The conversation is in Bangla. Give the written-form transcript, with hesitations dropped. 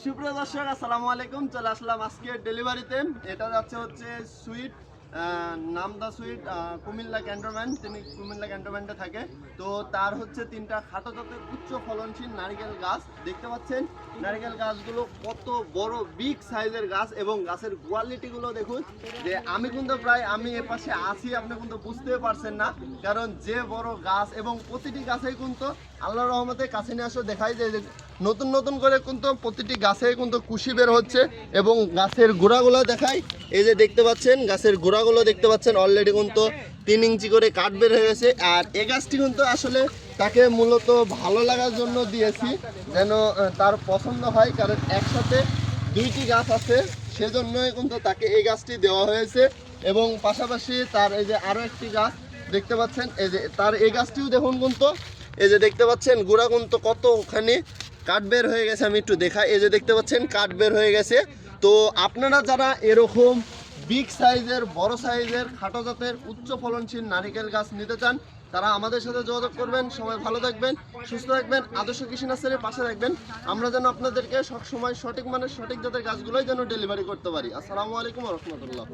সুপ্রিয় দর্শক আসসালামু আলাইকুম। চলে আসলাম আজকে ডেলিভারিতে। এটা যাচ্ছে হচ্ছে সুইট নামদা সুইট কুমিল্লা ক্যান্টনমেন্ট। তিনি কুমিল্লা ক্যান্টনমেন্টে থাকে। তো তার হচ্ছে 3টা খাটো জাতের উচ্চ ফলনশীল নারিকেল গাছ দেখতে পাচ্ছেন। নারিকেল গাছগুলো কত বড় বিগ সাইজের গাছ এবং গাছের কোয়ালিটিগুলো দেখুন। যে আমি কিন্তু প্রায় আমি এ পাশে আছি, আপনি কিন্তু বুঝতে পারছেন না, কারণ যে বড় গাছ এবং প্রতিটি গাছেই কিন্তু আল্লাহর রহমতে কাছে নিয়ে আসো দেখাই যে নতুন নতুন করে কিন্তু প্রতিটি গাছে কিন্তু কুশি বের হচ্ছে এবং গাছের গোড়াগুলো দেখাই। এই যে দেখতে পাচ্ছেন গাছের গোড়াগুলো দেখতে পাচ্ছেন অলরেডি কিন্তু 3 ইঞ্চি করে কাঠ বের হয়ে গেছে। আর এই গাছটি কিন্তু আসলে তাকে মূলত ভালো লাগার জন্য দিয়েছি, যেন তার পছন্দ হয়, কারণ একসাথে 2টি গাছ আছে, সেজন্যই কিন্তু তাকে এই গাছটি দেওয়া হয়েছে। এবং পাশাপাশি তার এই যে আরও একটি গাছ দেখতে পাচ্ছেন, এই যে তার এই গাছটিও দেখুন কিন্তু এই যে দেখতে পাচ্ছেন গোড়া কিন্তু কতখানি কাঠ বের হয়ে গেছে। আমি একটু দেখাই, এই যে দেখতে পাচ্ছেন কাঠ বের হয়ে গেছে। তো আপনারা যারা এরকম বিগ সাইজের বড় সাইজের খাটো জাতের উচ্চ ফলনশীল নারিকেল গাছ নিতে চান, তারা আমাদের সাথে যোগাযোগ করবেন। সবাই ভালো থাকবেন, সুস্থ থাকবেন, আদর্শ কৃষি নার্সারির পাশে থাকবেন। আমরা যেন আপনাদেরকে সবসময় সঠিক মানের সঠিক জাতের গাছগুলোই যেন ডেলিভারি করতে পারি। আসসালামু আলাইকুম ওয়া রাহমাতুল্লাহ।